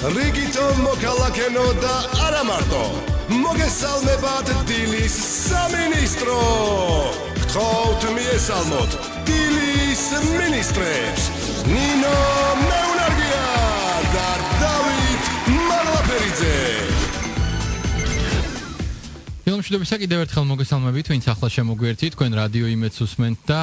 რიგითო მოქალაქენო და არა მარტო მოგესალმებათ დილის სამინისტრო გთხოვთ მიესალმოთ დილის მინისტრებს ნინო მეუნარგია და დავით მაღლაფერიძე Filmშობისა კიდევ ერთხელ მოგესალმებით, ვინც ახლა შემოგვიერთით, თქვენ რადიო იმედს უსმენთ და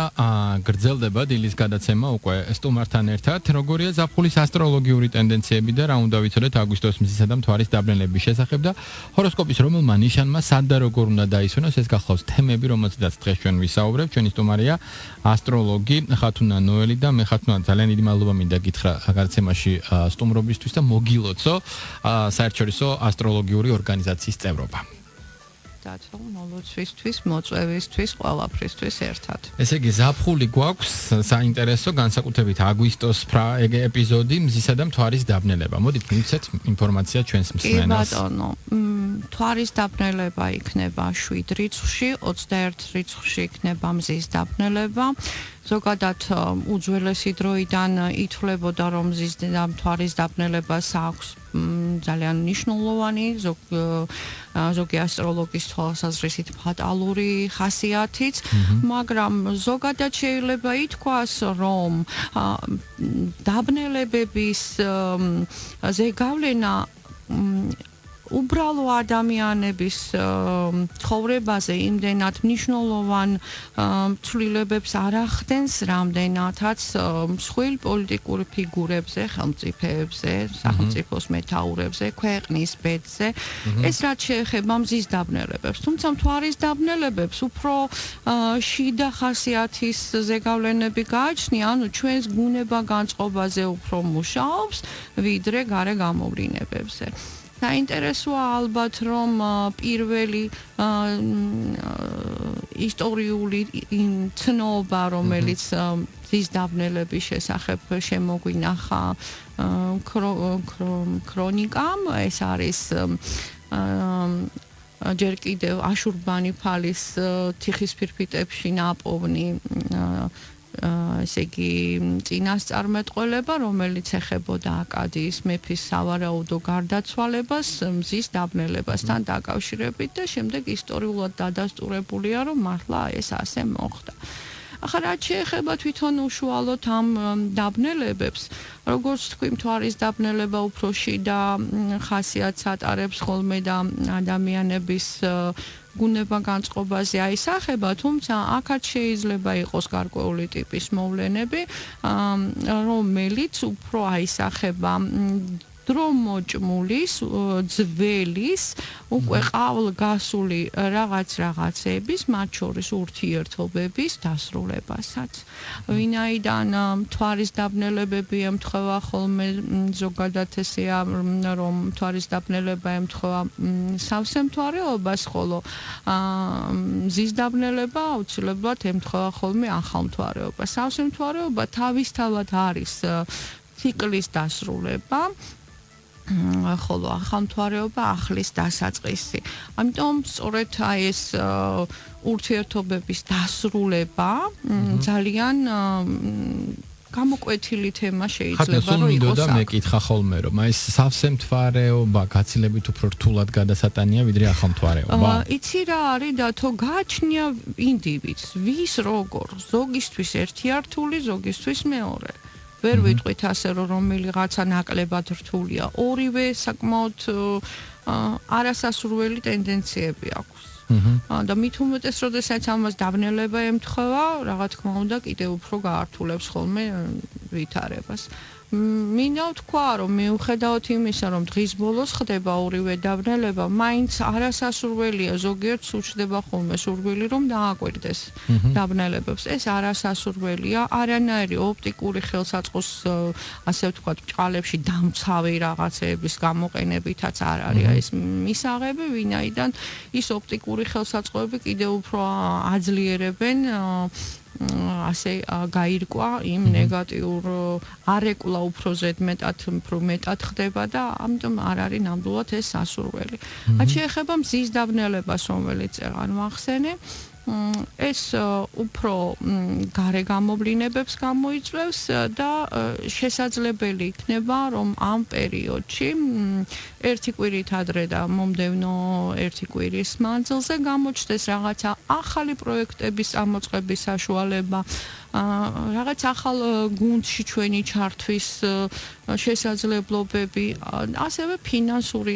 გრძელდება დილის გადაცემა უკვე სტუმართან ერთად. როგორია ზაფხულის ასტროლოგიური ტენდენციები და რა უნდა ვიცოდეთ აგვისტოს მზისა და მთვარის დაბნელების შესახებ და ჰოროსკოპის რომელმა ნიშანმა სად და როგორ უნდა დაისვენოს, ეს გახლავს თემები, რომელზედაც დღეს ჩვენ ვისაუბრებთ. ჩვენი სტუმარია ასტროლოგი ხათუნა ნოელი და მე ხათუნა ძალიან დიდი მადლობა მინდა გითხრა გადაცემაში სტუმრობისთვის და მოგილოცო საერთაშორისო ასტროლოგიური ორგანიზაციის წევრობა. დათო მოლოცვისთვის, მოწვევისთვის, ყველაფრისთვის ერთად. ესე იგი, ზაფხული გვაქვს საინტერესო, განსაკუთრებით აგვისტოს ეპიზოდი მზისა და მთვარის დაბნელება. მოდით მივცეთ ინფორმაცია ჩვენს მსმენელს. კი ბატონო, მთვარის დაბნელება იქნება 7 რიცხვში, 21 რიცხვში იქნება მზის დაბნელება. ზოგადად უძველესი დროიდან ითვლებოდა, რომ მზის და მთვარის დაბნელებას აქვს ძალიან მნიშვნელოვანი ზოგი ასტროლოგის თვალსაზრისით ფატალური ხასიათიც, მაგრამ ზოგადად შეიძლება ითქვას, რომ დაბნელებების ზეგავლენა უბრალო ადამიანების ცხოვრებაზე იმდენად მნიშვნელოვან ცვლილებებს არ ახდენს, რამდენადაც მსხვილ პოლიტიკურ ფიგურებზე, ხელმწიფეებზე, სახელმწიფოს მეთაურებზე, ქვეყნის ბედზე. ეს რაც შეეხება მზის დაბნელებებს, თუმცა მთვარის დაბნელებებს უფრო შიდა ხასიათის ზეგავლენები გააჩნია, ანუ ჩვენს ბუნება-განწყობაზე უფრო მუშაობს, ვიდრე გარე გამოვლინებებზე. საინტერესოა ალბათ, რომ პირველი ისტორიული ცნობა, რომელიც მზის დაბნელების შესახებ შემოგვინახა ქრონიკამ, ეს არის ჯერ კიდევ აშურბანიფალის თიხის ფირფიტებში ნაპოვნი ესე იგი წინასწარმეტყველება, რომელიც ეხებოდა აკადიის მეფის სავარაუდო გარდაცვალებას მზის დაბნელებასთან დაკავშირებით და შემდეგ ისტორიულად დადასტურებულია, რომ მართლა ეს ასე მოხდა. ახლა რაც შეეხება თვითონ უშუალოდ ამ დაბნელებებს, როგორც თქვი, მთვარის დაბნელება უფრო შიდა ხასიათს ატარებს ხოლმე და ადამიანების ბუნება-განწყობაზე აისახება, თუმცა აქაც შეიძლება იყოს გარკვეული ტიპის მოვლენები, რომელიც უფრო აისახება დრომოჭმულის, ძველის, უკვე ყავლგასული რაღაცების, მათ შორის ურთიერთობების დასრულებასაც. ვინაიდან მთვარის დაბნელებები ემთხვევა ხოლმე ზოგადად ესეა, რომ მთვარის დაბნელება ემთხვევა სავსე მთვარეობას, ხოლო მზის დაბნელება აუცილებლად ემთხვევა ხოლმე ახალ მთვარეობას. სავსე მთვარეობა თავისთავად არის ციკლის დასრულება, ხოლო ახალ მთვარეობა ახლის დასაწყისი. ამიტომ სწორედ ეს ურთიერთობების დასრულება ძალიან გამოკვეთილი თემა შეიძლება რომ იყოს. მე კითხა ხოლმე, რომ ეს სავსე მთვარეობა გაცილებით უფრო რთულად გადასატანია ვიდრე ახალ მთვარეობა. იცი რა არის დათო, გააჩნია ინდივიდს, ვის როგორ, ზოგისთვის ერთი რთული, ზოგისთვის მეორე. ვერ ვიტყვით ასე, რომ რომელიღაცა ნაკლებად რთულია. ორივე საკმაოდ არასასურველი ტენდენციები აქვს. და მით უმეტეს, როდესაც ამას დაბნელება ემთხვევა, რა თქმა უნდა, კიდევ უფრო გაართულებს ხოლმე ვითარებას. მინდა ვთქვა, რომ მიუხედავად იმისა, რომ დღის ბოლოს ხდება ორივე დაბნელება, მაინც არასასურველია, ზოგიერთს უჩნდება ხოლმე სურვილი, რომ დააკვირდეს დაბნელებებს. ეს არასასურველია, არანაირი ოპტიკური ხელსაწყოს, ასე ვთქვათ, ბჭყალებში დამცავი რაღაცეების გამოყენებითაც არ არის ეს მისაღები, ვინაიდან ის ოპტიკური ხელსაწყოები კიდევ უფრო აძლიერებენ ასე გაირკვა იმ ნეგატიურ არეკლა უფრო მეტად ხდება და ამიტომ არ არის ნამდვილად ეს სასურველი. რაც შეეხება მზის დაბნელებას, რომელიც წეღან ვახსენე, ეს უფრო გარე გამოვლინებებს გამოიწვევს და შესაძლებელი იქნება რომ ამ პერიოდში ერთი კვირით ადრე და მომდევნო ერთი კვირის მანძილზე გამოჩნდეს რაღაცა ახალი პროექტების წამოწყების საშუალება რაღაც ახალ გუნდში ჩვენი ჩართვის შესაძლებლობები ასევე ფინანსური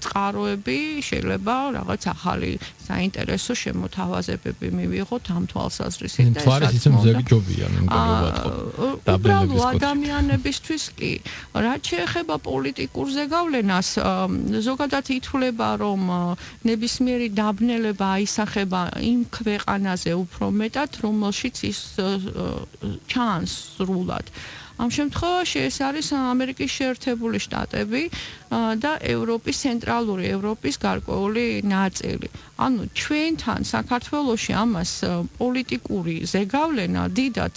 წყაროები შეიძლება რაღაც ახალი საინტერესო შემოთავაზებები მივიღოთ ამ თვალსაზრისით და ეს ისე მზეგი ჯობია უბრალოდ ადამიანებისთვის კი რაც შეეხება პოლიტიკურ ზეგავლენას ზოგადად ითვლება რომ ნებისმიერი დაბნელება აისახება იმ ქვეყანაზე უფრო მეტად რომელშიც ის ჩანს სრულად ამ შემთხვევაში ეს არის ამერიკის შეერთებული შტატები და ევროპის ცენტრალური ევროპის გარკვეული ნაწილი. ანუ ჩვენთან საქართველოში ამას პოლიტიკური ზეგავლენა დიდად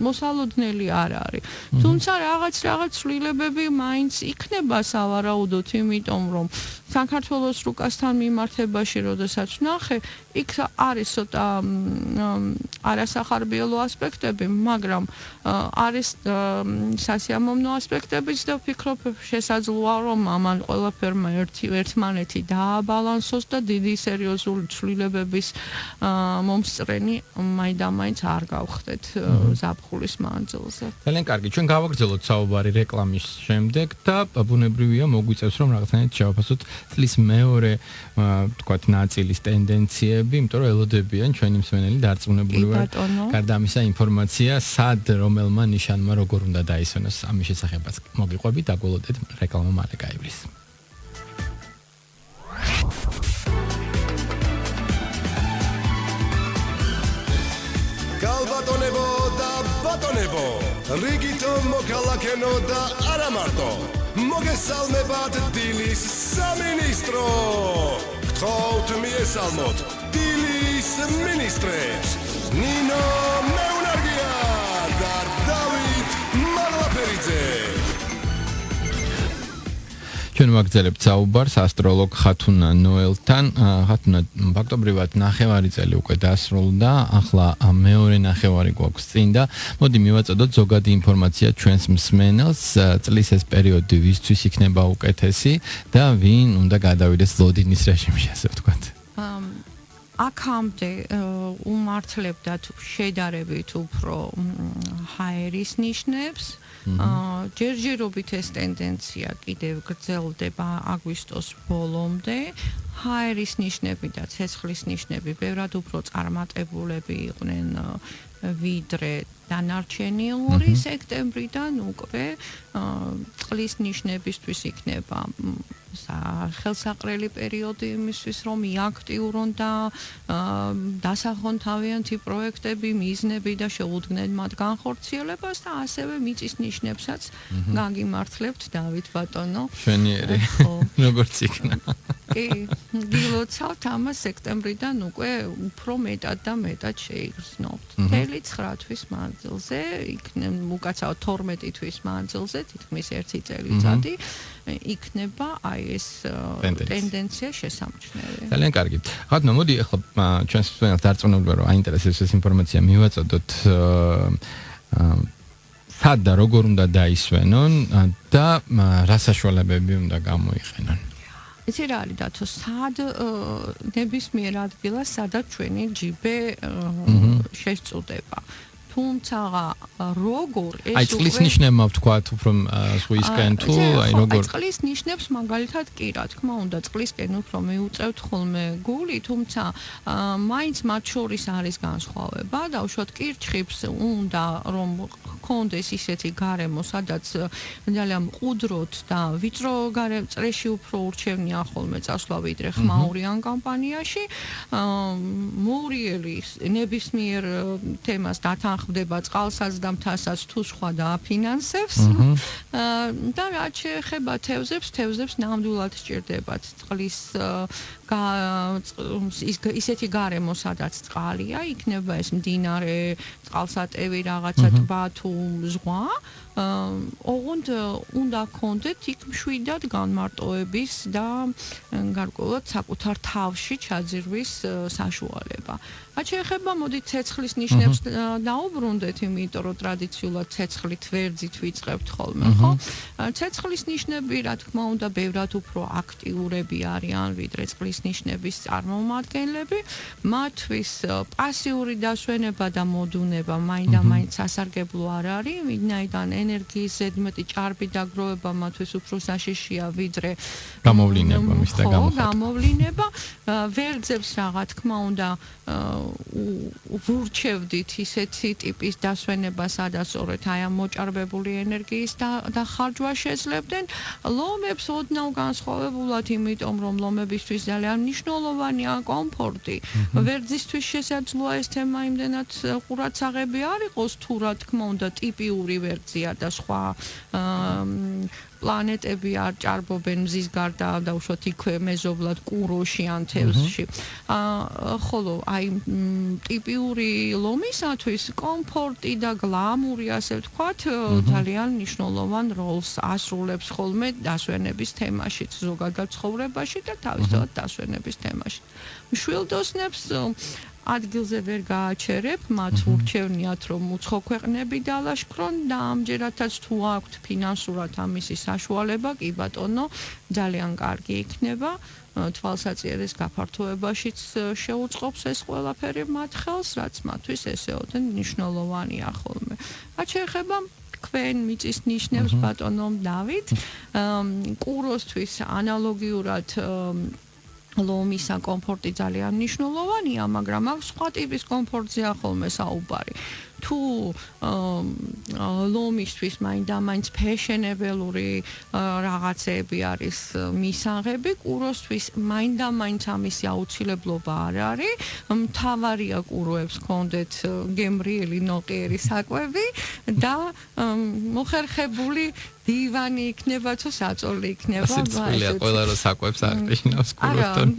მოსალოდნელი არ არის. თუმცა რაღაც ცვლილებები მაინც იქნება სავარაუდოდ, იმიტომ რომ საქართველოს რუკასთან მიმართებაში, როდესაც ვნახე, იქ არის ცოტა არასახარბიელო ასპექტები, მაგრამ არის სასიამოვნო ასპექტებიც და ვფიქრობ შესაძლოა რომ ამან ყველაფერმა ერთმანეთი დააბალანსოს და დიდი სერიოზული ცვლილებების მომსწრენი მაინდამაინც არ გავხდეთ ზაფხულის მანძილზე. ძალიან კარგი, ჩვენ გავაგრძელოთ საუბარი რეკლამის შემდეგ და ბუნებრივია მოგვიწევს რომ რაღაცნაირად შევაფასოთ წლის მეორე თქვათ ნაწილის ტენდენციები, იმიტომ რომ ელოდებიან ჩვენი მსმენელი დარწმუნებული ვარ. გარდა ამისა ინფორმაცია სად რომელმა ნიშანმა როგორ უნდა დაისვენოს ამის შესახებაც მოგიყვებით, დაგველოდეთ რეკლამა მალე გაივლის. Galbatonebo da batonebo Rigito mokalakeno da aramarto Mogesalmebat dilis saministro Gthout miesalmot dilis ministres Nino Meunargia da David Malaperidze ჩვენ ვაგრძელებთ საუბარს ასტროლოგ ხათუნა ნოელთან. ხათუნა, ფაქტობრივად ნახევარი წელი უკვე დასრულდა, ახლა მეორე ნახევარი გვაქვს წინ და მოდი მივაწოდოთ ზოგადი ინფორმაცია ჩვენს მსმენელს, წლის ეს პერიოდი ვისთვის იქნება უკეთესი და ვინ უნდა გადავიდეს ლოდინის რეჟიმში, ასე ვთქვათ. აქამდე უმართლებდათ შედარებით უფრო ჰაერის ნიშნებს ჯერჯერობით ეს ტენდენცია კიდევ გრძელდება აგვისტოს ბოლომდე ჰაერის ნიშნები და ცეცხლის ნიშნები ბევრად უფრო წარმატებულები იყვნენ ვიდრე დანარჩენი ორი სექტემბრიდან უკვე წყლის ნიშნებისთვის იქნება ხელსაყრელი პერიოდი იმისთვის რომ იაქტიურონ და დასახონ თავიანთი პროექტები, მიზნები და შეუდგნენ მათ განხორციელებას და ასევე მიწის ნიშნებსაც გაგიმართლებთ დავით ბატონო. შვენიერი. როგორც იქნა. კი, გილოცავთ ამას სექტემბრიდან უკვე უფრო მეტად და მეტად შეიგრძნობთ. 9 თვის მანძილზე, უკაცრავ 12 თვის მანძილზე, თითქმის 1 წელიწადი იქნება აი ეს ტენდენცია შესამჩნევი. ძალიან კარგი. ხათუნა, მოდი ახლა ჩვენს მსმენელს დარწმუნებულად რომ აინტერესებს ეს ინფორმაცია მივაწოდოთ სად და როგორ უნდა დაისვენონ და რა საშუალებები უნდა გამოიყენონ. იცი რა არის დათო, სად ნებისმიერ ადგილას სადაც ჩვენი ჯიბე შესწუდება. თუმცა როგორ ეს აი წყლის ნიშნებმა ვთქვათ უფრო სხვისკენ თუ აი როგორ წყლის ნიშნებს მაგალითად კი რა თქმა უნდა წყლისკენ უფრო მიუწევთ ხოლმე გული თუმცა მაინც მათ შორის არის განსხვავება და უშუალოდ კირჩხიბს უნდა რომ კონდეს ისეთი გარემო სადაც ძალიან მყუდროთ და ვიწრო წრეში უფრო ურჩევნია ხოლმე წასვლა ვიდრე ხმაურიან კამპანიაში მოურიელი ნებისმიერ თემას დათანხმდება წყალსაც და მთასაც თუ სხვა დააფინანსებს და რაც შეეხება თევზებს ნამდვილად სჭირდებათ წყლის ისეთი გარემო, სადაც წყალია, იქნება ეს მდინარე, წყალსატევი, რაღაცა ტბა თუ ზღვა. ოღონდ უნდა გქონდეთ იქ მშვიდად განმარტოების და გარკვეულად საკუთარ თავში ჩაძირვის საშუალება. რაც შეეხება მოდით ცეცხლის ნიშნებს დაუბრუნდეთ, იმიტომ რომ ტრადიციულად ცეცხლით ვერძით ვიწყებთ ხოლმე, ხო? ცეცხლის ნიშნები, რა თქმა უნდა, ბევრად უფრო აქტიურები არიან, ვიდრე წყლის ნიშნების წარმომადგენლები. მათთვის პასიური დასვენება და მოდუნება მაინდა-მაინც სასარგებლო არ არის, ვინაიდან ენერგიის ზედმეტი ჭარბი დაგროვება მათთვის უფრო საშიშია, ვიდრე გამოვლინება მის და გამოხატვა. გამოვლინება ვერძებს რა თქმა უნდა ვურჩევდით ისეთი ტიპის დასვენება, სადაც სწორედ აი ამ მოჭარბებული ენერგიის დახარჯვა შეძლებდნენ. ლომებს ოდნავ განსხვავებულად, იმიტომ რომ ლომებისთვის ძალიან მნიშვნელოვანია კომფორტი. ვერძისთვის შესაძლოა ეს თემა იმდენად ყურადსაღები არ იყოს, თუ რა თქმა უნდა ტიპიური ვერძია და სხვა პლანეტები არ ჭარბობენ მზის გარდა დაუშვათ იქვე მეზობლად კუროში ან თევზში. ხოლო აი ტიპიური ლომისათვის კომფორტი და გლამური, ასე ვთქვათ, ძალიან მნიშვნელოვან როლს ასრულებს ხოლმე დასვენების თემაშიც, ზოგადად ცხოვრებაში და თავისთავად დასვენების თემაში. მშვილდოსნებს ადგილზე ვერ გააჩერებ, მათ ურჩევნიათ, რომ უცხო ქვეყნები დალაშქრონ და ამჯერადაც თუ აქვთ ფინანსურად ამისი საშუალება, კი ბატონო, ძალიან კარგი იქნება. თვალსაჩინოს გაფართოებაშიც შეუწყობს ეს ყველაფერი მათ ხელს, რაც მათთვის ესეოდენ მნიშვნელოვანია ხოლმე. რაც შეეხება თქვენ მიწის ნიშნებს, ბატონო დავით, კუროსთვის ანალოგიურად ლომისა კომფორტი ძალიან მნიშვნელოვანია, მაგრამ აქ სხვა ტიპის კომფორტზეა ხოლმე საუბარი. თუ ლომისთვის მაინდა-მაინც ფეშენებელური რაღაცები არის მისაღები, კუროსთვის მაინდა-მაინც ამისი აუცილებლობა არ არის. მთავარია კუროებს ჰქონდეთ გემრიელი ნოყიერი საკვები და მოხერხებული დივანი იქნება თუ საწოლი იქნება. სიცოცხლეა ყველა რო საკვებს აღნიშნავს კუროსთან.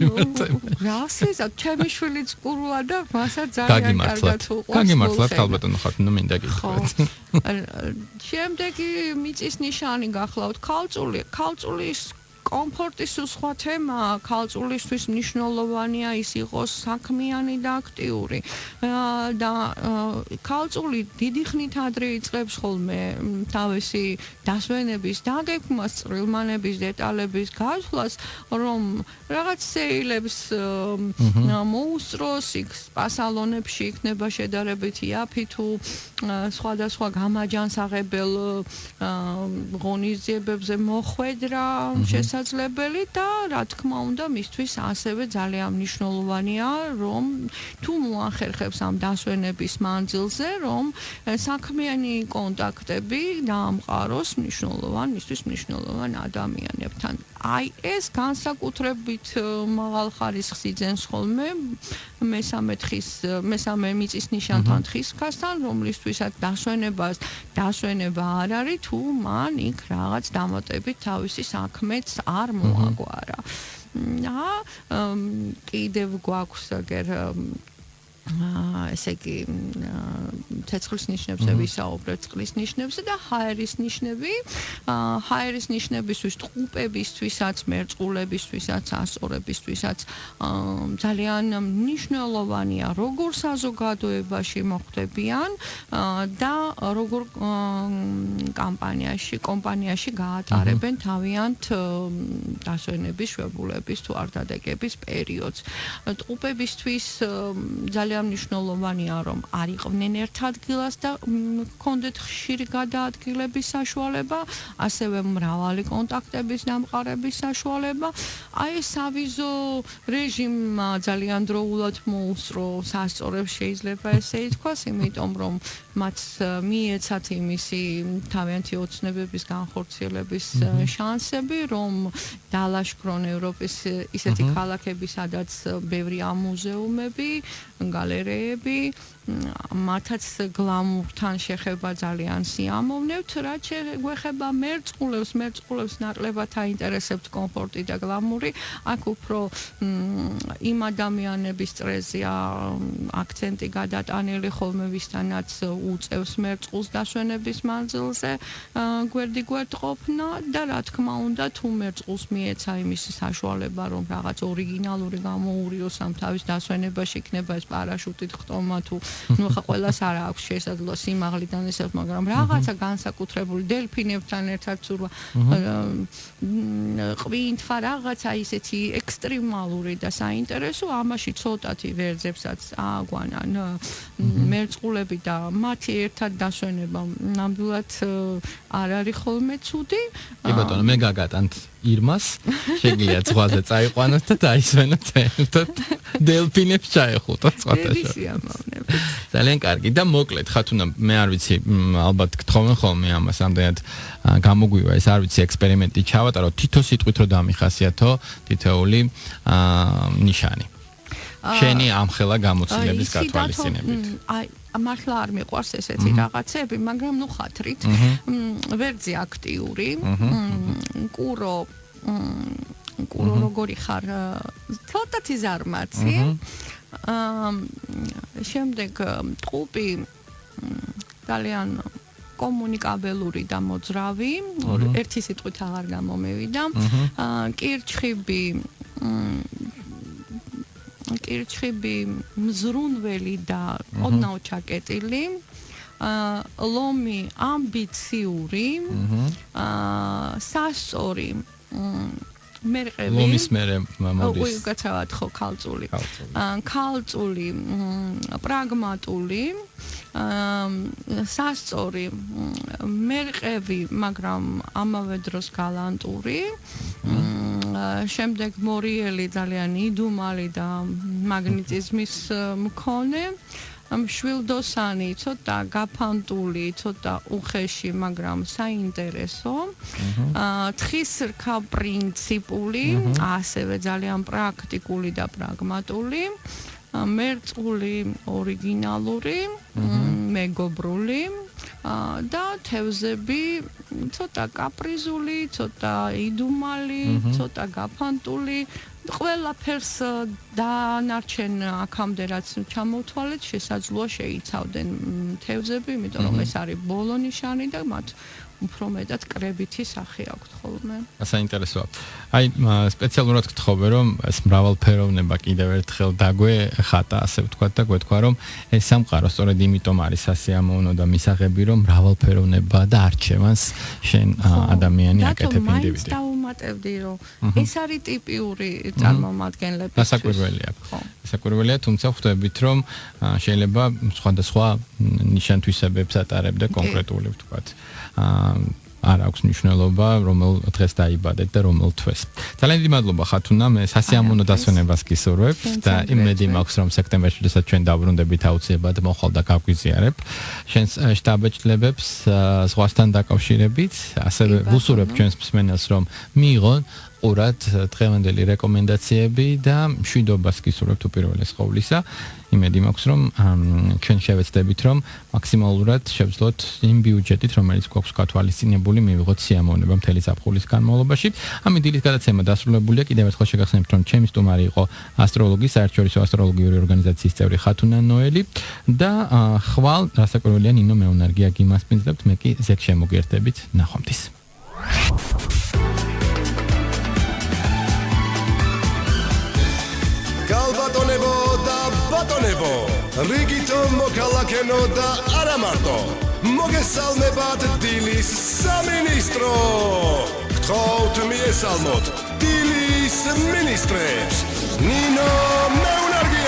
რა სიზა, ჩემი შვილიც კუროა და მასაც ძალიან კარგად უყვარს. გაგიმართლათ ალბათ ხართ, ნუ მინდა გითხრათ. შემდეგი მიწის ნიშანი გახლავთ ქალწულის კომფორტის სხვა თემაა, ქალწულისთვის მნიშვნელოვანია ის იყოს საქმიანი და აქტიური. და ქალწული დიდი ხნით ადრე იწყებს ხოლმე თავისი დასვენების დაგეგმვას, წვრილმანების დეტალების გათვლას, რომ რაღაც სეილებს მოუსწროს, იქ სპასალონებში იქნება შედარებით იაფი თუ სხვადასხვა გამაჯანსაღებელ ღონისძიებებზე მოხვედრა შესაძლებელი და რა თქმა უნდა მისთვის ასევე ძალიან მნიშვნელოვანია, რომ თუ მოახერხებს ამ დასვენების მანძილზე, რომ საქმიანი კონტაქტები დაამყაროს მისთვის მნიშვნელოვან ადამიანებთან. აი ეს განსაკუთრებით მაღალ ხარისხს იძენს ხოლმე მესამე მიწის ნიშანთან თხისქასთან, რომლისთვისაც დასვენება არ არის, თუ მან იქ რაღაც დამატებით თავისი საქმეც არ მოაგვარა. კიდევ გვაქვს აგერ ესე იგი ცეცხლის ნიშნებზე ვისაუბრეთ, წყლის ნიშნებზე და ჰაერის ნიშნები. ჰაერის ნიშნებისთვის, ტყუპებისთვისაც, მერწყულებისთვისაც, ასწორებისთვისაც ძალიან მნიშვნელოვანია, როგორ საზოგადოებაში მოხვდებიან და როგორ კომპანიაში გაატარებენ თავიანთ დასვენების, შვებულების თუ არდადეგების პერიოდს. ტყუპებისთვის ძალიან მნიშვნელოვანია, რომ არ იყვნენ ერთ ადგილას და ჰქონდეთ ხშირი გადაადგილების საშუალება, ასევე მრავალი კონტაქტების დამყარების საშუალება. აი ეს ავიზო რეჟიმმა ძალიან დროულად მოუსწრო სასწორებს, შეიძლება ესე ითქვას, იმიტომ რომ მათ მიეცათ იმისი თავიანთი ოცნებების განხორციელების შანსები, რომ დალაშქრონ ევროპის ისეთი ქალაქები, სადაც ბევრია მუზეუმები, გალერეები, მათაც გლამურთან შეხება ძალიან სიამოვნებთ, რაც შეგვეხება მერწყულებს ნაკლებად აინტერესებთ კომფორტი და გლამური, აქ უფრო იმ ადამიანების წრეზეა აქცენტი გადატანილი ხოლმე ვისთანაც უწევს მერწყულს დასვენების მანძილზე გვერდიგვერდყოფნა და რა თქმა უნდა თუ მერწყულს მიეცა იმის საშუალება რომ რაღაც ორიგინალური გამოურიოს ამ თავის დასვენებაში იქნება ეს პარაშუტით ხტომა თუ ნუ ხა ყველას არ აქვს შესაძლოა სიმაღლიდან ისევ მაგრამ რაღაცა განსაკუთრებული დელფინებთან ერთად ცურვა ყვინთვა რაღაცა ისეთი ექსტრემალური და საინტერესო ამაში ცოტათი ვერძებსაც აგვანან მერწყულები და მათი ერთად დასვენება ნამდვილად არ არის ხოლმე ცუდი კი ბატონო მე გაგატანთ ირმას შეგიძლიათ ზღვაზე წაიყვანოთ და დაისვენოთ ერთად დელფინებს ჩაეხუტოთ სხვათაშორისო ძალიან კარგი და მოკლედ ხათუნა მე არ ვიცი ალბათ გთხოვენ ხოლმე ამას ამდენად გამოგვივა ეს არ ვიცი ექსპერიმენტი ჩავატარო თითო სიტყვით რომ დამიხასიათო თითოეული ნიშანი შენი ამხელა გამოცდილების გათვალისწინებით აი მართლა არ მიყვარს ესეთი რაღაცები, მაგრამ ნუ ხათრით ვერძი აქტიური, კურო როგორი ხარ, ცოტათი ზარმაცი. შემდეგ ტყუპი ძალიან კომუნიკაბელური და მოძრავი, ერთი სიტყვით აღარ გამომევიდა. კირჩხიბი მზრუნველი და ოდნავ ჩაკეტილი ლომი ამბიციური სასწორი მერყევი ლომის მერე მოდის უი გაცავად ხო ქალწული პრაგმატული სასწორი მერყევი მაგრამ ამავე დროს გალანტური შემდეგ მორიელი ძალიან იდუმალი და მაგნეტიზმის მქონე მშვილდოსანი ცოტა გაფანტული ცოტა უხეში მაგრამ საინტერესო თხისრქა პრინციპული ასევე ძალიან პრაქტიკული და პრაგმატული მერწყული ორიგინალური მეგობრული და თევზები ცოტა კაპრიზული, ცოტა იდუმალი, ცოტა გაფანტული, ყველაფერს დანარჩენ აქამდე რაც ჩამოვთვალეთ, შესაძლოა შეიცავდნენ თევზები, იმიტომ რომ ეს არის ბოლო ნიშანი და მათ უფრო მეტად კრებითი სახე აქვთ ხოლმე. საინტერესოა. აი სპეციალურად გთხოვე რომ ეს მრავალფეროვნება კიდევ ერთხელ დაგვეხატა, ასე ვთქვათ და გვეთქვა რომ ეს სამყარო სწორედ იმიტომ არის სასიამოვნო და მისაღები რომ მრავალფეროვნება და არჩევანს შენ ადამიანი აკეთებ ინდივიდი. და დავუმატებდი რომ ეს არის ტიპიური წარმომადგენლები. სასაკვირველია, თუმცა ხვდებით რომ შეიძლება სხვადასხვა ნიშან-თვისებებს ატარებდა კონკრეტული ვთქვათ. არ აქვს მნიშვნელობა რომელ დღეს დაიბადეთ და რომელ თვეს. ძალიან დიდი მადლობა ხათუნა, მე სასიამოვნო დასვენებას გისურვებ და იმედი მაქვს რომ სექტემბერში როდესაც ჩვენ დავბრუნდებით აუცილებლად მოხვალ და გავგვიზიარებ შენს შტაბ-ეჭვლებებს ზღვასთან დაკავშირებით, ასევე ვუსურებ ჩვენს მსმენელს რომ მიიღონ ყურად დღევანდელი რეკომენდაციები და მშვიდობას გისურვებთ უპირველეს ყოვლისა. იმედი მაქვს რომ ჩვენ შევეცდებით რომ მაქსიმალურად შევძლოთ იმ ბიუჯეტით რომელიც გვაქვს გათვალისწინებული მივიღოთ სიამოვნება მთელი ზაფხულის განმავლობაში. ამ დილის გადაცემა დასრულებულია. კიდევ ერთხელ შეგახსენებთ რომ ჩემი სტუმარი იყო ასტროლოგი, საერთაშორისო ასტროლოგიური ორგანიზაციის წევრი ხათუნა ნოელი და ხვალ რასაკვირველია ნინო მეუნარგია გიმასპინძლებთ, მე კი ზეგ შემოგერთებით ნახვამდის. Galbatonebo da batonebo Rigito mokalakeno da aramardо Mogesalmebat dilis saministro Gthout miesalmot dilis ministres Nino meunargi